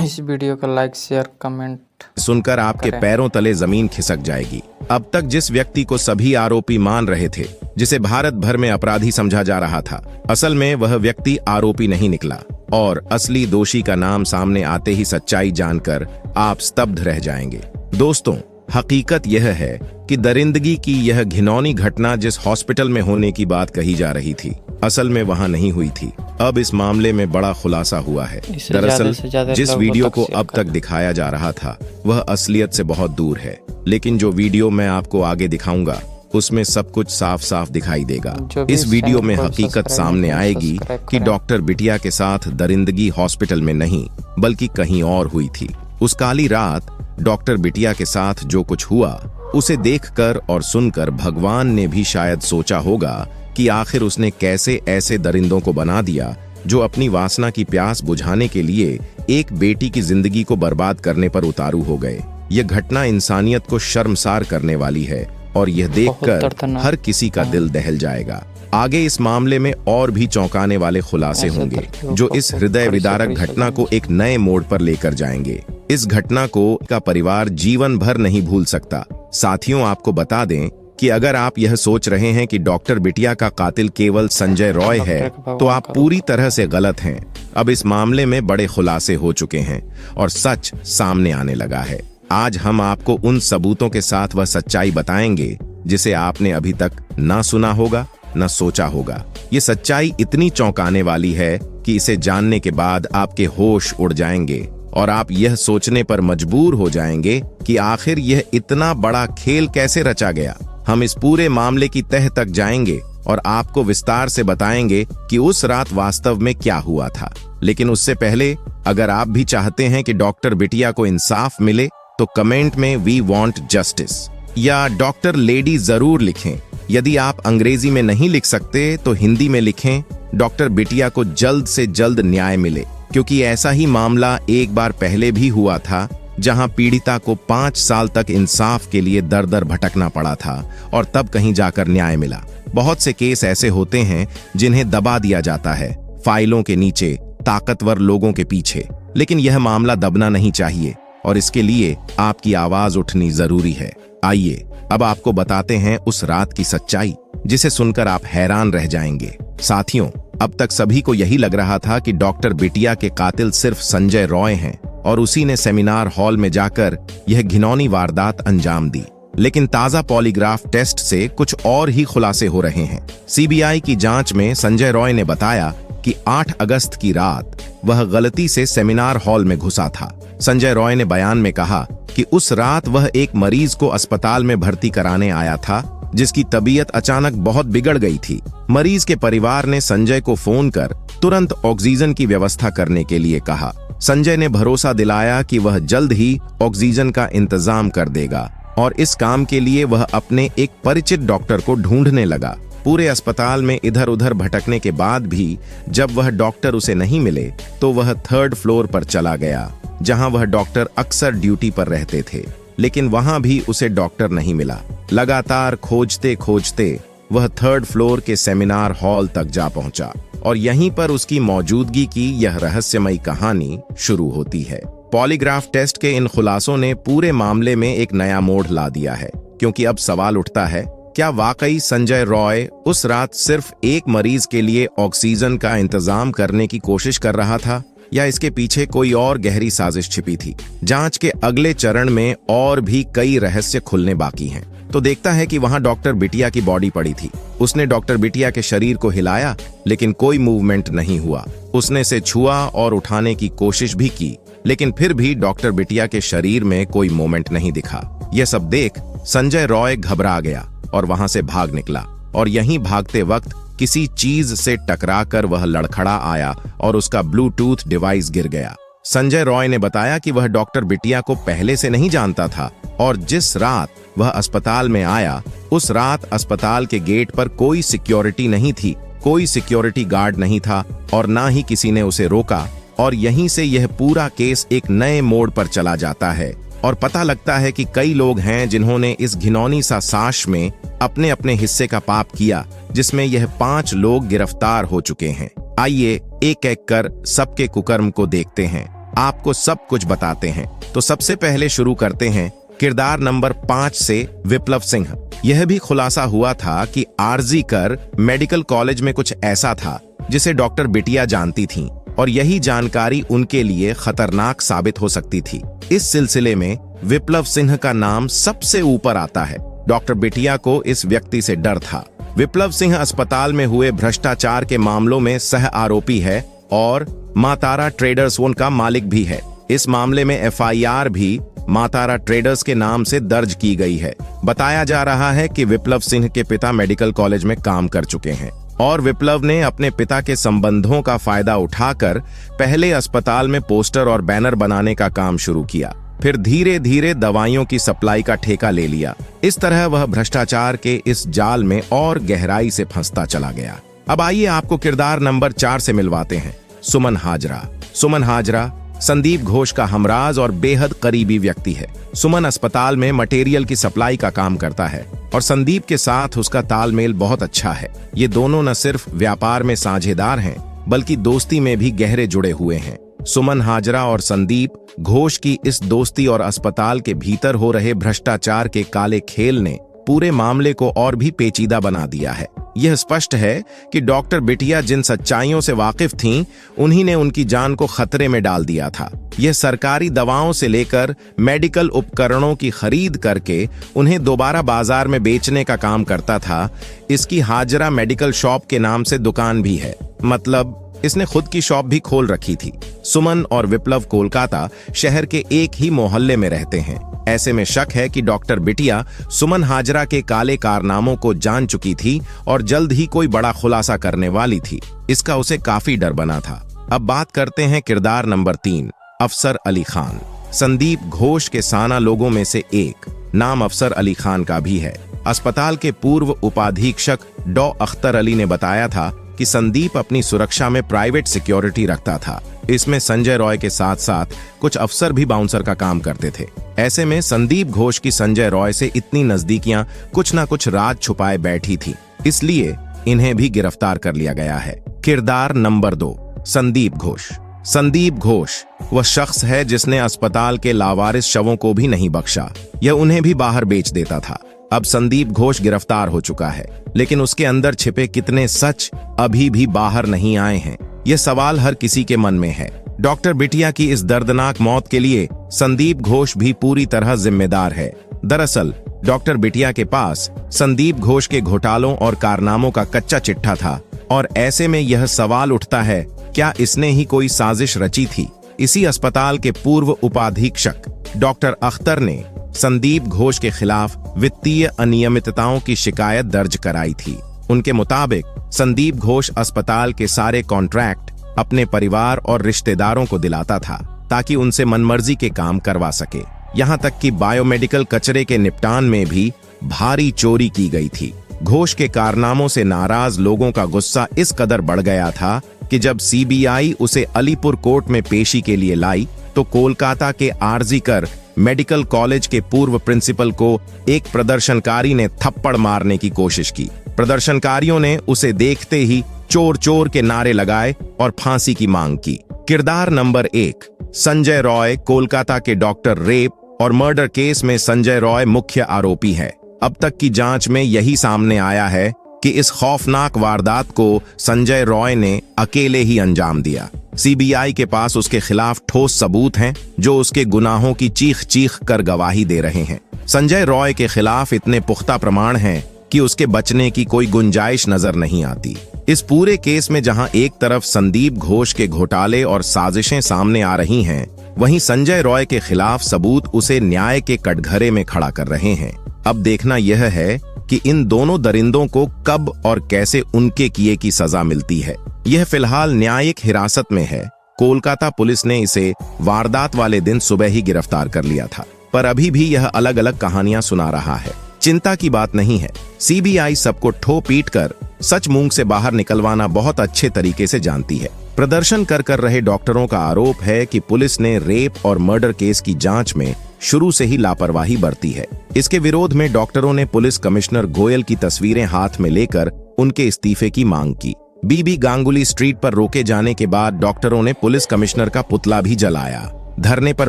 इस वीडियो को like share comment सुनकर आपके पैरों तले जमीन खिसक जाएगी। अब तक जिस व्यक्ति को सभी आरोपी मान रहे थे, जिसे भारत भर में अपराधी समझा जा रहा था, असल में वह व्यक्ति आरोपी नहीं निकला और असली दोषी का नाम सामने आते ही सच्चाई जानकर आप स्तब्ध रह जाएंगे। दोस्तों, हकीकत यह है कि दरिंदगी की यह घिनौनी घटना जिस हॉस्पिटल में होने की बात कही जा रही थी, असल में वहां नहीं हुई थी। अब इस मामले में बड़ा खुलासा हुआ है। दरअसल जिस वीडियो को अब तक दिखाया जा रहा था वह असलियत से बहुत दूर है, लेकिन जो वीडियो मैं आपको आगे दिखाऊंगा उसमें सब कुछ साफ साफ दिखाई देगा। इस वीडियो में हकीकत सामने आएगी कि डॉक्टर बिटिया के साथ दरिंदगी हॉस्पिटल में नहीं बल्कि कहीं और हुई थी। उस काली रात डॉक्टर बिटिया के साथ जो कुछ हुआ उसे देखकर और सुनकर भगवान ने भी शायद सोचा होगा कि आखिर उसने कैसे ऐसे दरिंदों को बना दिया जो अपनी वासना की प्यास बुझाने के लिए एक बेटी की जिंदगी को बर्बाद करने पर उतारू हो गए। यह घटना इंसानियत को शर्मसार करने वाली है और यह देखकर हर किसी का दिल दहल जाएगा। आगे इस मामले में और भी चौंकाने वाले खुलासे होंगे जो इस हृदय विदारक घटना को एक नए मोड़ पर लेकर जाएंगे। इस घटना को का परिवार जीवन भर नहीं भूल सकता। साथियों, आपको बता दें कि अगर आप यह सोच रहे हैं कि डॉक्टर बिटिया का कातिल केवल संजय रॉय है तो आप पूरी तरह से गलत हैं। अब इस मामले में बड़े खुलासे हो चुके हैं और सच सामने आने लगा है। आज हम आपको उन सबूतों के साथ वह सच्चाई बताएंगे जिसे आपने अभी तक ना सुना होगा न सोचा होगा। ये सच्चाई इतनी चौंकाने वाली है कि इसे जानने के बाद आपके होश उड़ जाएंगे और आप यह सोचने पर मजबूर हो जाएंगे कि आखिर यह इतना बड़ा खेल कैसे रचा गया। हम इस पूरे मामले की तह तक जाएंगे और आपको विस्तार से बताएंगे कि उस रात वास्तव में क्या हुआ था। लेकिन उससे पहले अगर आप भी चाहते हैं कि डॉक्टर बिटिया को इंसाफ मिले तो कमेंट में वी वांट जस्टिस या डॉक्टर लेडी जरूर लिखें। यदि आप अंग्रेजी में नहीं लिख सकते तो हिंदी में लिखें, डॉक्टर बिटिया को जल्द से जल्द न्याय मिले, क्योंकि ऐसा ही मामला एक बार पहले भी हुआ था जहां पीड़िता को 5 साल तक इंसाफ के लिए दर दर भटकना पड़ा था और तब कहीं जाकर न्याय मिला। बहुत से केस ऐसे होते हैं जिन्हें दबा दिया जाता है फाइलों के नीचे, ताकतवर लोगों के पीछे, लेकिन यह मामला दबना नहीं चाहिए और इसके लिए आपकी आवाज उठनी जरूरी है। आइए अब आपको बताते हैं उस रात की सच्चाई जिसे सुनकर आप हैरान रह जाएंगे। साथियों, अब तक सभी को यही लग रहा था कि डॉक्टर बिटिया के कातिल सिर्फ संजय रॉय हैं और उसी ने सेमिनार हॉल में जाकर यह घिनौनी वारदात अंजाम दी। लेकिन ताजा पॉलीग्राफ टेस्ट से कुछ और ही खुलासे हो रहे हैं। सीबीआई की जांच में संजय रॉय ने बताया कि 8 अगस्त की रात वह गलती से सेमिनार हॉल में घुसा था। संजय रॉय ने बयान में कहा कि उस रात वह एक मरीज को अस्पताल में भर्ती कराने आया था जिसकी तबीयत अचानक बहुत बिगड़ गई थी। मरीज के परिवार ने संजय को फोन कर तुरंत ऑक्सीजन की व्यवस्था करने के लिए कहा। संजय ने भरोसा दिलाया कि वह जल्द ही ऑक्सीजन का इंतजाम कर देगा और इस काम के लिए वह अपने एक परिचित डॉक्टर को ढूंढने लगा। पूरे अस्पताल में इधर उधर भटकने के बाद भी जब वह डॉक्टर उसे नहीं मिले तो वह 3rd फ्लोर पर चला गया जहां वह डॉक्टर अक्सर ड्यूटी पर रहते थे, लेकिन वहां भी उसे डॉक्टर नहीं मिला। लगातार खोजते खोजते वह 3rd फ्लोर के सेमिनार हॉल तक जा पहुंचा और यहीं पर उसकी मौजूदगी की यह रहस्यमयी कहानी शुरू होती है। पॉलीग्राफ टेस्ट के इन खुलासों ने पूरे मामले में एक नया मोड़ ला दिया है, क्योंकि अब सवाल उठता है, क्या वाकई संजय रॉय उस रात सिर्फ एक मरीज के लिए ऑक्सीजन का इंतजाम करने की कोशिश कर रहा था या इसके पीछे कोई और गहरी साजिश छिपी थी? जांच के अगले चरण में और भी कई रहस्य खुलने बाकी हैं। तो देखता है कि वहां डॉक्टर बिटिया की बॉडी पड़ी थी। उसने डॉक्टर बिटिया के शरीर को हिलाया लेकिन कोई मूवमेंट नहीं हुआ। उसने इसे छुआ और उठाने की कोशिश भी की, लेकिन फिर भी डॉक्टर बिटिया के शरीर में कोई मूवमेंट नहीं दिखा। यह सब देख संजय रॉय घबरा गया और वहां से भाग निकला और यहीं भागते वक्त किसी चीज से टकराकर वह लड़खड़ा आया और उसका ब्लूटूथ डिवाइस गिर गया। संजय रॉय ने बताया कि वह डॉक्टर बिटिया को पहले से नहीं जानता था और जिस रात वह अस्पताल में आया उस रात अस्पताल के गेट पर कोई सिक्योरिटी नहीं थी, कोई सिक्योरिटी गार्ड नहीं था और ना ही किसी ने उसे रोका। और यहीं से यह पूरा केस एक नए मोड़ पर चला जाता है और पता लगता है कि कई लोग हैं जिन्होंने इस घिनौनी सा साजिश में अपने अपने हिस्से का पाप किया, जिसमें यह 5 लोग गिरफ्तार हो चुके हैं। आइए एक एक कर सबके कुकर्म को देखते हैं। आपको सब कुछ बताते हैं। तो सबसे पहले शुरू करते हैं किरदार नंबर 5 से विप्लव सिंह। यह भी खुलासा हुआ था कि आरजी कर मेडिकल कॉलेज में कुछ ऐसा था जिसे डॉक्टर बिटिया जानती थीं और यही जानकारी उनके लिए खतरनाक साबित हो सकती थी। इस सिलसिले में विप्लव सिंह का नाम सबसे ऊपर आता है। डॉक्टर बिटिया को इस व्यक्ति से डर था। विप्लव सिंह अस्पताल में हुए भ्रष्टाचार के मामलों में सह आरोपी है और मां तारा ट्रेडर्स उनका मालिक भी है। इस मामले में एफआईआर भी मां तारा ट्रेडर्स के नाम से दर्ज की गई है। बताया जा रहा है कि विप्लव सिंह के पिता मेडिकल कॉलेज में काम कर चुके हैं और विप्लव ने अपने पिता के संबंधों का फायदा उठाकर पहले अस्पताल में पोस्टर और बैनर बनाने का काम शुरू किया, फिर धीरे धीरे दवाइयों की सप्लाई का ठेका ले लिया। इस तरह वह भ्रष्टाचार के इस जाल में और गहराई से फंसता चला गया। अब आइए आपको किरदार नंबर 4 से मिलवाते हैं सुमन हाजरा। सुमन हाजरा संदीप घोष का हमराज और बेहद करीबी व्यक्ति है। सुमन अस्पताल में मटेरियल की सप्लाई का काम करता है और संदीप के साथ उसका तालमेल बहुत अच्छा है। ये दोनों न सिर्फ व्यापार में साझेदार हैं बल्कि दोस्ती में भी गहरे जुड़े हुए हैं। सुमन हाजरा और संदीप घोष की इस दोस्ती और अस्पताल के भीतर हो रहे भ्रष्टाचार के काले खेल ने पूरे मामले को और भी पेचीदा बना दिया है। यह स्पष्ट है कि डॉक्टर बिटिया जिन सच्चाइयों से वाकिफ थीं, उन्हीं ने उनकी जान को खतरे में डाल दिया था। यह सरकारी दवाओं से लेकर मेडिकल उपकरणों की खरीद करके उन्हें दोबारा बाजार में बेचने का काम करता था। इसकी हाजरा मेडिकल शॉप के नाम से दुकान भी है, मतलब इसने खुद की शॉप भी खोल रखी थी। सुमन और विप्लव कोलकाता शहर के एक ही मोहल्ले में रहते हैं। ऐसे में शक है कि डॉक्टर बिटिया सुमन हाजरा के काले कारनामों को जान चुकी थी और जल्द ही कोई बड़ा खुलासा करने वाली थी। इसका उसे काफी डर बना था। अब बात करते हैं किरदार नंबर 3, अफसर अली खान। संदीप घोष के साना लोगों में से एक नाम अफसर अली खान का भी है। अस्पताल के पूर्व उपाधीक्षक डॉ अख्तर अली ने बताया था कि संदीप अपनी सुरक्षा में प्राइवेट सिक्योरिटी रखता था। इसमें संजय रॉय के साथ साथ कुछ अफसर भी बाउंसर का काम करते थे। ऐसे में संदीप घोष की संजय रॉय से इतनी नजदीकियां कुछ ना कुछ राज छुपाए बैठी थी, इसलिए इन्हें भी गिरफ्तार कर लिया गया है। किरदार नंबर 2, संदीप घोष। संदीप घोष वह शख्स है जिसने अस्पताल के लावारिस शवों को भी नहीं बख्शा, यह उन्हें भी बाहर बेच देता था। अब संदीप घोष गिरफ्तार हो चुका है, लेकिन उसके अंदर छिपे कितने सच अभी भी बाहर नहीं आए हैं, यह सवाल हर किसी के मन में है। डॉक्टर बिटिया की इस दर्दनाक मौत के लिए संदीप घोष भी पूरी तरह जिम्मेदार है। दरअसल डॉक्टर बिटिया के पास संदीप घोष के घोटालों और कारनामों का कच्चा चिट्ठा था और ऐसे में यह सवाल उठता है, क्या इसने ही कोई साजिश रची थी? इसी अस्पताल के पूर्व उपाधीक्षक डॉक्टर अख्तर ने संदीप घोष के खिलाफ वित्तीय अनियमितताओं की शिकायत दर्ज कराई थी। उनके मुताबिक संदीप घोष अस्पताल के सारे कॉन्ट्रैक्ट अपने परिवार और रिश्तेदारों को दिलाता था ताकि उनसे मनमर्जी के काम करवा सके। यहाँ तक कि बायोमेडिकल कचरे के निपटान में भी भारी चोरी की गई थी। घोष के कारनामों से नाराज लोगों का गुस्सा इस कदर बढ़ गया था कि जब सीबीआई उसे अलीपुर कोर्ट में पेशी के लिए लाई तो कोलकाता के आरजी कर मेडिकल कॉलेज के पूर्व प्रिंसिपल को एक प्रदर्शनकारी ने थप्पड़ मारने की कोशिश की। प्रदर्शनकारियों ने उसे देखते ही चोर चोर के नारे लगाए और फांसी की मांग की। किरदार नंबर 1, संजय रॉय। कोलकाता के डॉक्टर रेप और मर्डर केस में संजय रॉय मुख्य आरोपी है। अब तक की जांच में यही सामने आया है कि इस खौफनाक वारदात को संजय रॉय ने अकेले ही अंजाम दिया। सीबीआई के पास उसके खिलाफ ठोस सबूत हैं जो उसके गुनाहों की चीख चीख कर गवाही दे रहे हैं। संजय रॉय के खिलाफ इतने पुख्ता प्रमाण हैं कि उसके बचने की कोई गुंजाइश नजर नहीं आती। इस पूरे केस में जहां एक तरफ संदीप घोष के घोटाले और साजिशें सामने आ रही हैं, वहीं संजय रॉय के खिलाफ सबूत उसे न्याय के कटघरे में खड़ा कर रहे हैं। अब देखना यह है कि इन दोनों दरिंदों को कब और कैसे उनके किए की सजा मिलती है। यह फिलहाल न्यायिक हिरासत में है। कोलकाता पुलिस ने इसे वारदात वाले दिन सुबह ही गिरफ्तार कर लिया था, पर अभी भी यह अलग अलग कहानियां सुना रहा है। चिंता की बात नहीं है, सीबीआई सबको ठो पीट कर सच मूंग से बाहर निकलवाना बहुत अच्छे तरीके से जानती है। प्रदर्शन कर रहे डॉक्टरों का आरोप है कि पुलिस ने रेप और मर्डर केस की जांच में शुरू से ही लापरवाही बरती है। इसके विरोध में डॉक्टरों ने पुलिस कमिश्नर गोयल की तस्वीरें हाथ में लेकर उनके इस्तीफे की मांग की। बीबी गांगुली स्ट्रीट पर रोके जाने के बाद डॉक्टरों ने पुलिस कमिश्नर का पुतला भी जलाया। धरने पर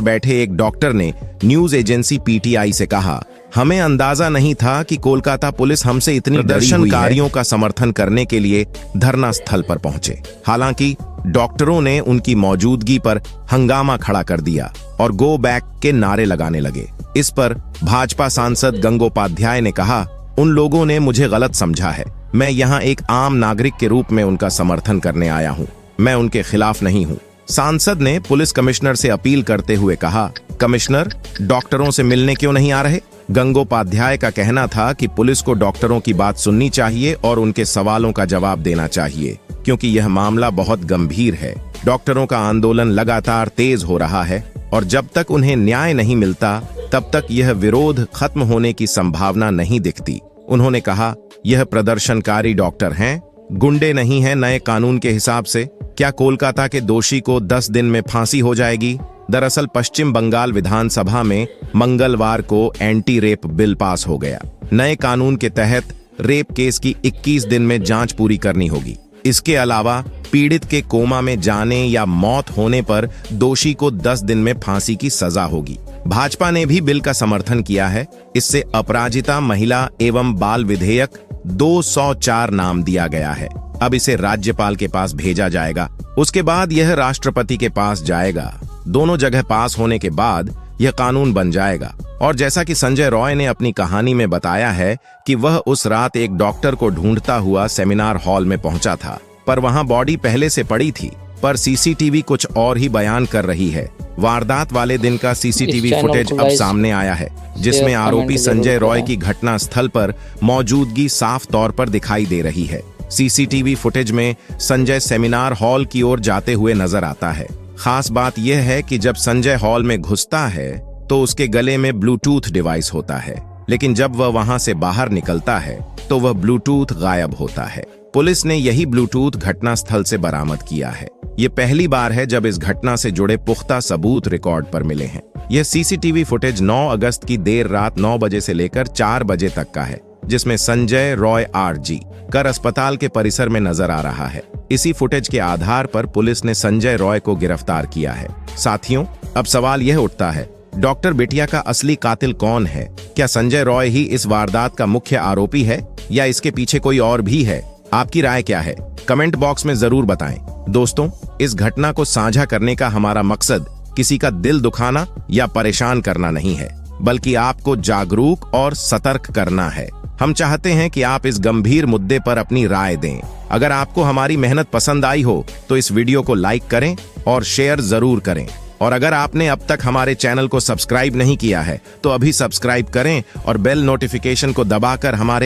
बैठे एक डॉक्टर ने न्यूज एजेंसी पीटीआई से कहा, हमें अंदाजा नहीं था कि कोलकाता पुलिस हमसे इतनी प्रदर्शनकारियों का समर्थन करने के लिए धरना स्थल पर पहुंचे। हालांकि डॉक्टरों ने उनकी मौजूदगी पर हंगामा खड़ा कर दिया और गो बैक के नारे लगाने लगे। इस पर भाजपा सांसद गंगोपाध्याय ने कहा, उन लोगों ने मुझे गलत समझा है। मैं यहाँ एक आम नागरिक के रूप में उनका समर्थन करने आया हूँ, मैं उनके खिलाफ नहीं हूँ। सांसद ने पुलिस कमिश्नर से अपील करते हुए कहा, कमिश्नर डॉक्टरों से मिलने क्यों नहीं आ रहे? गंगोपाध्याय का कहना था कि पुलिस को डॉक्टरों की बात सुननी चाहिए और उनके सवालों का जवाब देना चाहिए, क्योंकि यह मामला बहुत गंभीर है। डॉक्टरों का आंदोलन लगातार तेज हो रहा है और जब तक उन्हें न्याय नहीं मिलता तब तक यह विरोध खत्म होने की संभावना नहीं दिखती। उन्होंने कहा, यह प्रदर्शनकारी डॉक्टर हैं, गुंडे नहीं हैं। नए कानून के हिसाब से क्या कोलकाता के दोषी को 10 दिन में फांसी हो जाएगी? दरअसल पश्चिम बंगाल विधानसभा में मंगलवार को एंटी रेप बिल पास हो गया। नए कानून के तहत रेप केस की 21 दिन में जांच पूरी करनी होगी। इसके अलावा पीड़ित के कोमा में जाने या मौत होने पर दोषी को 10 दिन में फांसी की सजा होगी। भाजपा ने भी बिल का समर्थन किया है। इससे अपराजिता महिला एवं बाल विधेयक 204 नाम दिया गया है। अब इसे राज्यपाल के पास भेजा जाएगा, उसके बाद यह राष्ट्रपति के पास जाएगा। दोनों जगह पास होने के बाद यह कानून बन जाएगा। और जैसा कि संजय रॉय ने अपनी कहानी में बताया है कि वह उस रात एक डॉक्टर को ढूंढता हुआ सेमिनार हॉल में पहुंचा था, पर वहां बॉडी पहले से पड़ी थी, पर सीसीटीवी कुछ और ही बयान कर रही है। वारदात वाले दिन का सीसीटीवी फुटेज अब सामने आया है, जिसमें आरोपी संजय रॉय की घटना स्थल पर मौजूदगी साफ तौर पर दिखाई दे रही है। सीसीटीवी फुटेज में संजय सेमिनार हॉल की ओर जाते हुए नजर आता है। खास बात यह है कि जब संजय हॉल में घुसता है तो उसके गले में ब्लूटूथ डिवाइस होता है, लेकिन जब वह वहां से बाहर निकलता है तो वह ब्लूटूथ गायब होता है। पुलिस ने यही ब्लूटूथ घटना स्थल से बरामद किया है। ये पहली बार है जब इस घटना से जुड़े पुख्ता सबूत रिकॉर्ड पर मिले हैं। यह सीसीटीवी फुटेज 9 अगस्त की देर रात 9 बजे से लेकर 4 बजे तक का है, जिसमें संजय रॉय आरजी कर अस्पताल के परिसर में नजर आ रहा है। इसी फुटेज के आधार पर पुलिस ने संजय रॉय को गिरफ्तार किया है। साथियों, अब सवाल यह उठता है, डॉक्टर बिटिया का असली कातिल कौन है? क्या संजय रॉय ही इस वारदात का मुख्य आरोपी है या इसके पीछे कोई और भी है? आपकी राय क्या है? कमेंट बॉक्स में जरूर बताएं। दोस्तों, इस घटना को साझा करने का हमारा मकसद किसी का दिल दुखाना या परेशान करना नहीं है, बल्कि आपको जागरूक और सतर्क करना है। हम चाहते हैं कि आप इस गंभीर मुद्दे पर अपनी राय दें। अगर आपको हमारी मेहनत पसंद आई हो तो इस वीडियो को लाइक करें और शेयर जरूर करें। और अगर आपने अब तक हमारे चैनल को सब्सक्राइब नहीं किया है तो अभी सब्सक्राइब करें और बेल नोटिफिकेशन को दबाकर हमारे